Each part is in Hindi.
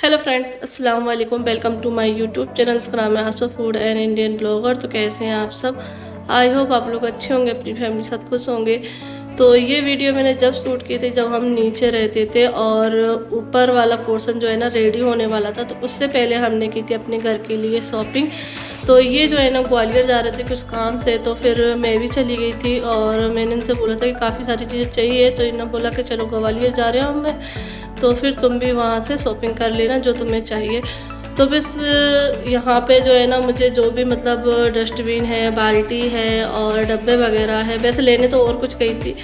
हेलो फ्रेंड्स, अस्सलाम वालेकुम। Welcome to my YouTube channel. इसका नाम है आसपा फूड एंड इंडियन ब्लॉगर। तो कैसे हैं आप सब? आई होप आप लोग अच्छे होंगे, अपनी फैमिली के साथ खुश होंगे। तो ये वीडियो मैंने जब शूट की थी, जब हम नीचे रहते थे और ऊपर वाला पोर्शन जो है ना रेडी होने वाला था, तो उससे पहले हमने की थी अपने घर के लिए शॉपिंग। तो ये जो है ना ग्वालियर जा रहे थे कुछ काम से, तो फिर मैं भी चली गई थी और मैंने इनसे बोला था कि काफ़ी सारी चीज़ें चाहिए। तो इन्होंने बोला कि चलो ग्वालियर जा रहे हो मैं, तो फिर तुम भी वहाँ से शॉपिंग कर लेना जो तुम्हें चाहिए। तो बस यहाँ पे जो है ना मुझे जो भी मतलब डस्टबिन है, बाल्टी है और डब्बे वगैरह है, वैसे लेने तो और कुछ गई थी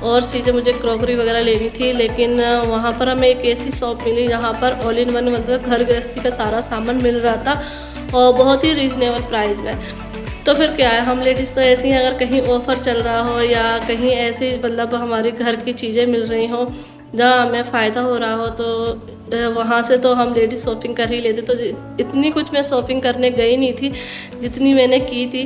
और चीज़ें मुझे क्रॉकरी वगैरह लेनी थी, लेकिन वहाँ पर हमें एक ऐसी शॉप मिली जहाँ पर ऑल इन वन मतलब घर गृहस्थी का सारा सामान मिल रहा था और बहुत ही रीज़नेबल प्राइस में। तो फिर क्या है, हम लेडीज़ तो ऐसी हैं, अगर कहीं ऑफ़र चल रहा हो या कहीं ऐसी मतलब हमारे घर की चीज़ें मिल रही हों जहाँ हमें फ़ायदा हो रहा हो, तो वहाँ से तो हम लेडीज़ शॉपिंग कर ही लेते। तो इतनी कुछ मैं शॉपिंग करने गई नहीं थी जितनी मैंने की थी।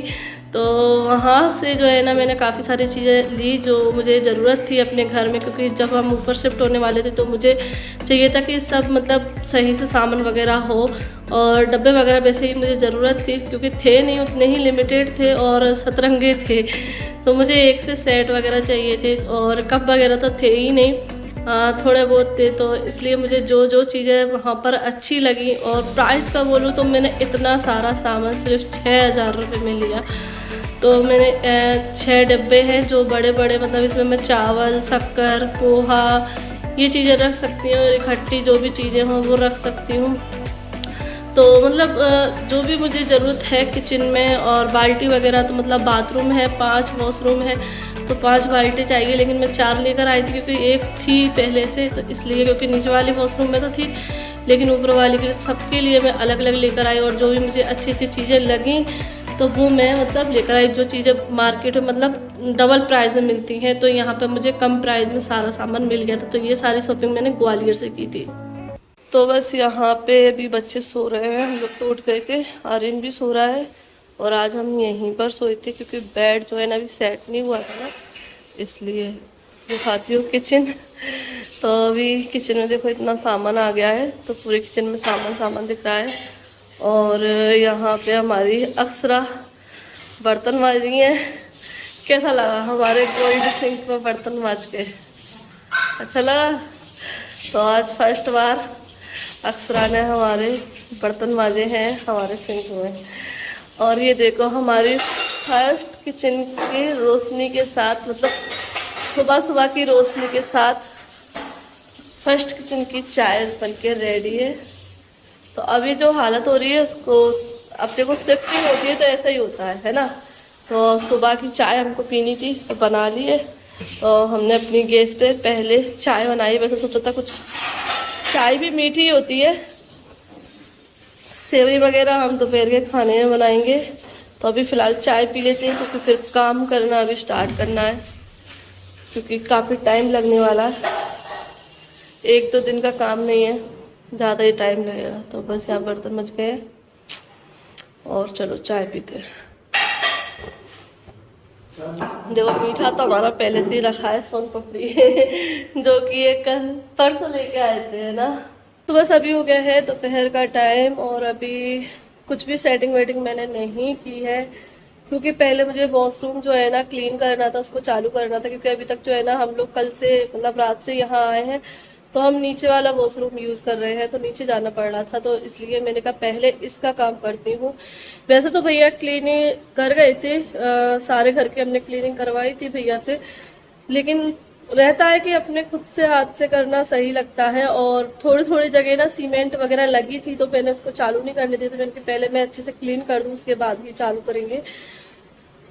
तो वहाँ से जो है ना मैंने काफ़ी सारी चीज़ें ली जो मुझे ज़रूरत थी अपने घर में, क्योंकि जब हम ऊपर शिफ्ट होने वाले थे तो मुझे चाहिए था कि सब मतलब सही से सामान वगैरह हो। और डब्बे वगैरह वैसे ही मुझे ज़रूरत थी, क्योंकि थे नहीं, उतने ही लिमिटेड थे और सतरंगे थे। तो मुझे एक से सेट वगैरह चाहिए थे और कप वगैरह तो थे ही नहीं, थोड़े बहुत थे। तो इसलिए मुझे जो जो चीज़ें वहाँ पर अच्छी लगी, और प्राइस का बोलूँ तो मैंने इतना सारा सामान सिर्फ 6,000 रुपये में लिया। तो मैंने 6 डब्बे हैं जो बड़े बड़े, मतलब इसमें मैं चावल, शक्कर, पोहा ये चीज़ें रख सकती हूँ, इकट्ठी जो भी चीज़ें हों वो रख सकती हूँ। तो मतलब जो भी मुझे ज़रूरत है किचन में, और बाल्टी वगैरह तो मतलब बाथरूम है, 5 वॉशरूम है, तो 5 बाल्टी चाहिए, लेकिन मैं 4 लेकर आई थी क्योंकि एक थी पहले से, तो इसलिए, क्योंकि नीचे वाली वॉशरूम में तो थी लेकिन ऊपर वाली के सबके लिए मैं अलग अलग लेकर आई। और जो भी मुझे अच्छी अच्छी चीज़ें लगी तो वो मैं मतलब लेकर आई, जो चीज़ें मार्केट में मतलब डबल प्राइस में मिलती हैं, तो यहाँ पर मुझे कम प्राइस में सारा सामान मिल गया था। तो ये सारी शॉपिंग मैंने ग्वालियर से की थी। तो बस यहाँ पे अभी बच्चे सो रहे हैं, हम लोग तो उठ गए थे, आर्यन भी सो रहा है। और आज हम यहीं पर सोए थे क्योंकि बेड जो है ना अभी सेट नहीं हुआ था ना, इसलिए। दिखाती हूँ किचन। तो अभी किचन में देखो इतना सामान आ गया है, तो पूरे किचन में सामान सामान दिख रहा है। और यहाँ पे हमारी अक्सरा बर्तन माज रही हैं। कैसा लगा हमारे गोल्ड सिंक में बर्तन माज के? अच्छा लगा? तो आज फर्स्ट बार अक्सरा ने हमारे बर्तन माजे हैं हमारे सिंक में। और ये देखो हमारी फर्स्ट किचन की रोशनी के साथ, मतलब सुबह सुबह की रोशनी के साथ फर्स्ट किचन की चाय बनके रेडी है। तो अभी जो हालत हो रही है उसको, अब देखो शिफ्टिंग होती है तो ऐसा ही होता है ना। तो सुबह की चाय हमको पीनी थी तो बना ली है। तो हमने अपनी गैस पे पहले चाय बनाई। वैसे सोचा था कुछ चाय भी मीठी होती है, सेवई वगैरह हम दोपहर के खाने में बनाएंगे। तो अभी फ़िलहाल चाय पी लेते हैं, क्योंकि फिर काम करना अभी स्टार्ट करना है, क्योंकि काफ़ी टाइम लगने वाला है। 1-2 दिन का काम नहीं है, ज़्यादा ही टाइम लगेगा। तो बस यहाँ बर्तन मच गए और चलो चाय पीते हैं। देखो मीठा तो हमारा पहले से ही रखा है, सोन पापड़ी जो कि ये कल परसों लेके आए थे ना। तो बस अभी हो गया है दोपहर का टाइम, और अभी कुछ भी सेटिंग वेटिंग मैंने नहीं की है, क्योंकि पहले मुझे वॉशरूम जो है ना क्लीन करना था, उसको चालू करना था। क्योंकि अभी तक जो है ना हम लोग कल से मतलब रात से यहाँ आए हैं, तो हम नीचे वाला वॉशरूम यूज़ कर रहे हैं, तो नीचे जाना पड़ रहा था। तो इसलिए मैंने कहा पहले इसका काम करती हूँ। वैसे तो भैया क्लीनिंग कर गए थे, सारे घर की हमने क्लीनिंग करवाई थी भैया से, लेकिन रहता है कि अपने खुद से हाथ से करना सही लगता है। और थोड़ी थोड़ी जगह ना सीमेंट वगैरह लगी थी, तो मैंने उसको चालू नहीं करने दी, तो मैंने पहले मैं अच्छे से क्लीन कर दूँ उसके बाद ही चालू करेंगे।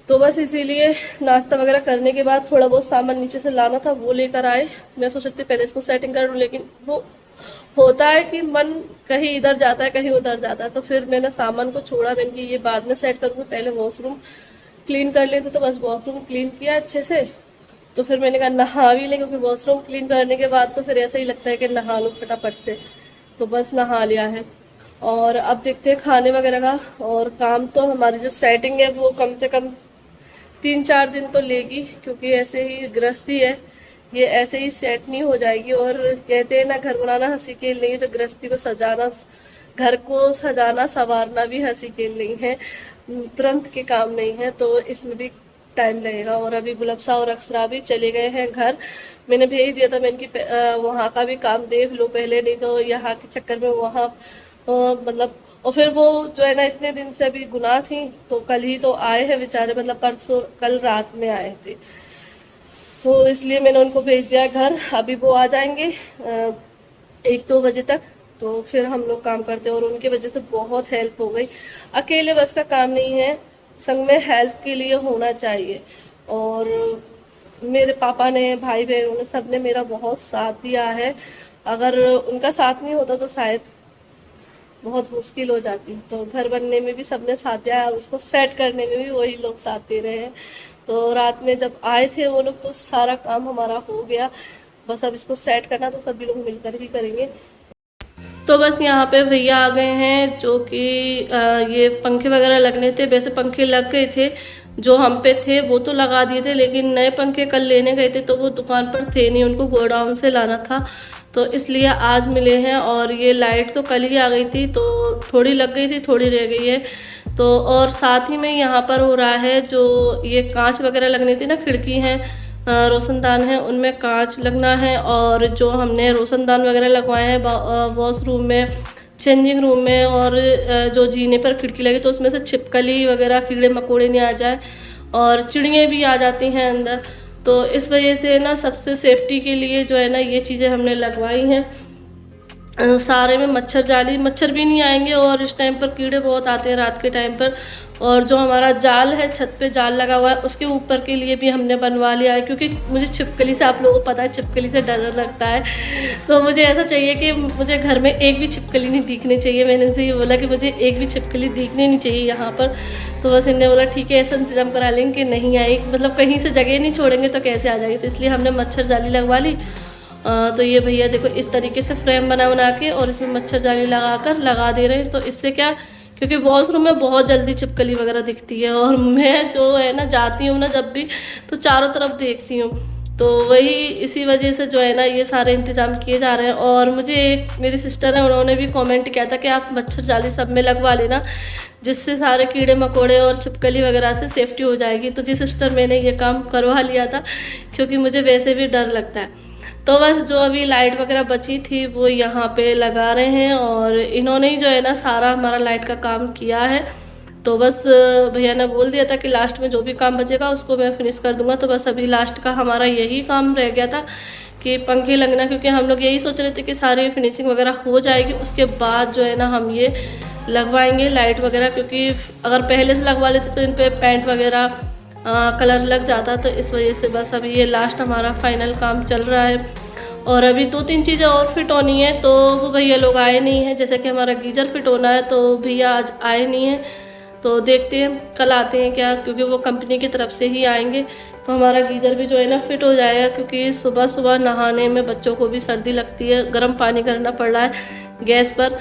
तो बस इसीलिए नाश्ता वगैरह करने के बाद थोड़ा बहुत सामान नीचे से लाना था, वो लेकर आए। मैं सोच सकती पहले इसको सेटिंग कर लूँ, लेकिन वो होता है कि मन कहीं इधर जाता है कहीं उधर जाता है, तो फिर मैंने सामान को छोड़ा। मैंने कि ये बाद में सेट करूँगी, पहले वॉशरूम क्लीन कर लेते। तो बस वॉशरूम क्लीन किया अच्छे से, तो फिर मैंने कहा नहा भी लें, क्योंकि वॉशरूम क्लीन करने के बाद तो फिर ऐसा ही लगता है कि नहा लो फटाफट से। तो बस नहा लिया है, और अब देखते हैं खाने वगैरह का। और काम तो हमारी जो सेटिंग है वो कम से कम 3-4 दिन तो लेगी, क्योंकि ऐसे ही गृहस्थी है, ये ऐसे ही सेट नहीं हो जाएगी। और कहते हैं ना, घर बनाना हंसी खेल नहीं है, तो गृहस्थी को सजाना, घर को सजाना संवारना भी हंसी खेल नहीं है, तुरंत के काम नहीं है। तो इसमें भी टाइम लगेगा। और अभी गुलबसा और अक्षरा भी चले गए हैं घर। मैंने भेज दिया था, मैं इनकी वहाँ का भी काम देख लो पहले, नहीं तो यहाँ के चक्कर में वहाँ मतलब। और फिर वो जो है ना, इतने दिन से अभी गुनाह थी, तो कल ही तो आए हैं बेचारे, मतलब परसों कल रात में आए थे, तो इसलिए मैंने उनको भेज दिया घर। अभी वो आ जाएंगे 1-2 बजे तक, तो फिर हम लोग काम करते हैं। और उनकी वजह से बहुत हेल्प हो गई। अकेले बस का काम नहीं है, संग में हेल्प के लिए होना चाहिए। और मेरे पापा ने, भाई बहनों ने, सब ने मेरा बहुत साथ दिया है। अगर उनका साथ नहीं होता तो शायद बहुत मुश्किल हो जाती। तो घर बनने में भी सबने साथ दिया, उसको सेट करने में भी वही लोग साथ दे रहे हैं। तो रात में जब आए थे वो लोग, तो सारा काम हमारा हो गया, बस अब इसको सेट करना तो सभी लोग मिलकर ही करेंगे। तो बस यहाँ पे भैया आ गए हैं, जो कि ये पंखे वगैरह लगने थे। वैसे पंखे लग गए थे, जो हम पे थे वो तो लगा दिए थे, लेकिन नए पंखे कल लेने गए थे तो वो दुकान पर थे नहीं, उनको गोडाउन से लाना था, तो इसलिए आज मिले हैं। और ये लाइट तो कल ही आ गई थी, तो थोड़ी लग गई थी, थोड़ी रह गई है। तो और साथ ही में यहाँ पर हो रहा है, जो ये कांच वगैरह लगने थे ना, खिड़की हैं, रोशनदान है, उनमें कांच लगना है। और जो हमने रोशनदान वगैरह लगवाए हैं वॉशरूम में, चेंजिंग रूम में, और जो जीने पर खिड़की लगी, तो उसमें से छिपकली वगैरह, कीड़े मकोड़े नहीं आ जाए, और चिड़ियाँ भी आ जाती हैं अंदर। तो इस वजह से ना, सबसे सेफ्टी के लिए जो है ना, ये चीज़ें हमने लगवाई हैं। सारे में मच्छर जाली, मच्छर भी नहीं आएंगे, और इस टाइम पर कीड़े बहुत आते हैं रात के टाइम पर। और जो हमारा जाल है, छत पे जाल लगा हुआ है, उसके ऊपर के लिए भी हमने बनवा लिया है, क्योंकि मुझे छिपकली से, आप लोगों को पता है, छिपकली से डर लगता है। तो मुझे ऐसा चाहिए कि मुझे घर में एक भी छिपकली नहीं दिखनी चाहिए। मैंने इनसे ये बोला कि मुझे एक भी छिपकली दिखनी नहीं चाहिए यहाँ पर। तो बस इन्होंने बोला ठीक है, ऐसा इंतजाम करा लेंगे कि नहीं आई, मतलब कहीं से जगह नहीं छोड़ेंगे तो कैसे आ जाएगी। तो इसलिए हमने मच्छर जाली लगवा ली। तो ये भैया देखो, इस तरीके से फ्रेम बना के और इसमें मच्छर जाली लगा दे रहे हैं। तो इससे क्या, क्योंकि वॉशरूम में बहुत जल्दी छिपकली वगैरह दिखती है, और मैं जो है ना, जाती हूँ ना जब भी, तो चारों तरफ देखती हूँ। तो वही इसी वजह से जो है ना, ये सारे इंतज़ाम किए जा रहे हैं। और मुझे एक मेरी सिस्टर है, उन्होंने भी कमेंट किया था कि आप मच्छर जाली सब में लगवा लेना, जिससे सारे कीड़े मकोड़े और छिपकली वगैरह से सेफ्टी हो जाएगी। तो जी सिस्टर, मैंने ये काम करवा लिया था, क्योंकि मुझे वैसे भी डर लगता है। तो बस जो अभी लाइट वगैरह बची थी वो यहाँ पे लगा रहे हैं, और इन्होंने ही जो है ना, सारा हमारा लाइट का काम किया है। तो बस भैया ने बोल दिया था कि लास्ट में जो भी काम बचेगा उसको मैं फिनिश कर दूंगा। तो बस अभी लास्ट का हमारा यही काम रह गया था कि पंखे लगना, क्योंकि हम लोग यही सोच रहे थे कि सारी फिनिशिंग वगैरह हो जाएगी, उसके बाद जो है ना, हम ये लगवाएंगे लाइट वगैरह। क्योंकि अगर पहले से लगवा लेते तो इन पर पेंट वगैरह कलर लग जाता। तो इस वजह से बस अभी ये लास्ट हमारा फाइनल काम चल रहा है। और अभी 2-3 चीज़ें और फिट होनी है, तो वो भैया लोग आए नहीं हैं। जैसे कि हमारा गीज़र फिट होना है, तो भैया आज आए नहीं हैं। तो देखते हैं कल आते हैं क्या, क्योंकि वो कंपनी की तरफ से ही आएंगे। तो हमारा गीज़र भी जो है ना, फिट हो जाएगा, क्योंकि सुबह सुबह नहाने में बच्चों को भी सर्दी लगती है, गर्म पानी करना पड़ रहा है गैस पर।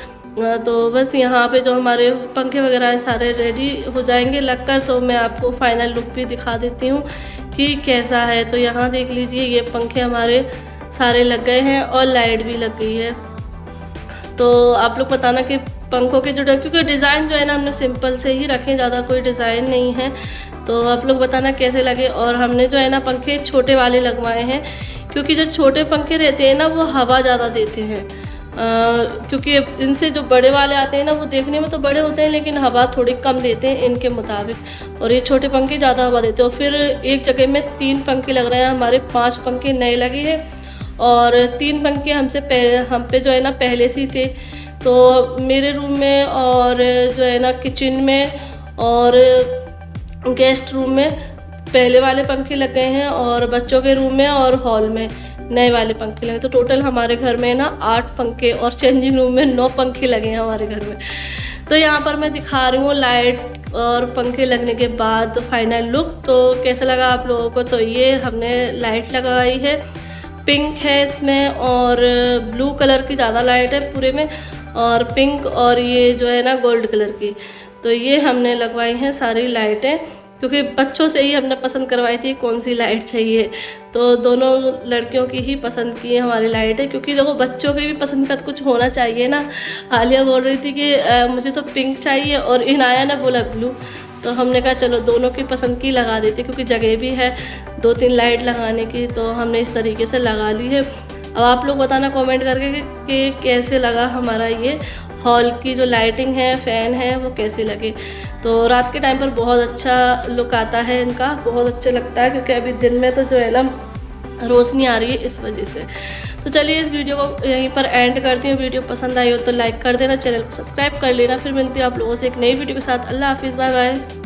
तो बस यहाँ पे जो हमारे पंखे वगैरह हैं सारे रेडी हो जाएंगे लगकर। तो मैं आपको फाइनल लुक भी दिखा देती हूँ कि कैसा है। तो यहाँ देख लीजिए, ये पंखे हमारे सारे लग गए हैं और लाइट भी लग गई है। तो आप लोग बताना कि पंखों के जो, क्योंकि डिज़ाइन जो है ना, हमने सिंपल से ही रखे, ज़्यादा कोई डिज़ाइन नहीं है। तो आप लोग बताना कैसे लगे। और हमने जो है ना, पंखे छोटे वाले लगवाए हैं, क्योंकि जो छोटे पंखे रहते हैं ना, वो हवा ज़्यादा देते हैं। क्योंकि इनसे जो बड़े वाले आते हैं ना, वो देखने में तो बड़े होते हैं, लेकिन हवा थोड़ी कम देते हैं इनके मुताबिक। और ये छोटे पंखे ज़्यादा हवा देते हैं। और फिर एक जगह में 3 पंखे लग रहे हैं, हमारे 5 पंखे नए लगे हैं, और 3 पंखे हम पे जो है ना, पहले से ही थे। तो मेरे रूम में, और जो है ना, किचन में, और गेस्ट रूम में पहले वाले पंखे लग गए हैं, और बच्चों के रूम में और हॉल में नए वाले पंखे लगे। तो टोटल हमारे घर में ना 8 पंखे, और चेंजिंग रूम में 9 पंखे लगे हैं हमारे घर में। तो यहाँ पर मैं दिखा रही हूँ लाइट और पंखे लगने के बाद फाइनल लुक। तो कैसा लगा आप लोगों को। तो ये हमने लाइट लगाई है, पिंक है इसमें, और ब्लू कलर की ज़्यादा लाइट है पूरे में, और पिंक, और ये जो है ना, गोल्ड कलर की। तो ये हमने लगवाई हैं सारी लाइटें, क्योंकि बच्चों से ही हमने पसंद करवाई थी कौन सी लाइट चाहिए, तो दोनों लड़कियों की ही पसंद की है हमारी लाइट है, क्योंकि देखो बच्चों की भी पसंद का कुछ होना चाहिए ना। आलिया बोल रही थी कि मुझे तो पिंक चाहिए और इनाया ने बोला ब्लू, तो हमने कहा चलो दोनों की पसंद की लगा देते, क्योंकि जगह भी है 2-3 लाइट लगाने की, तो हमने इस तरीके से लगा ली है। अब आप लोग बताना कमेंट करके कि कैसे लगा हमारा ये हॉल की जो लाइटिंग है, फ़ैन है, वो कैसे लगे। तो रात के टाइम पर बहुत अच्छा लुक आता है इनका, बहुत अच्छा लगता है, क्योंकि अभी दिन में तो जो है ना रोशनी आ रही है इस वजह से। तो चलिए इस वीडियो को यहीं पर एंड करती हूँ। वीडियो पसंद आई हो तो लाइक कर देना, चैनल को सब्सक्राइब कर लेना। फिर मिलती हूँ आप लोगों से एक नई वीडियो के साथ। अल्लाह हाफिज़, बाय बाय।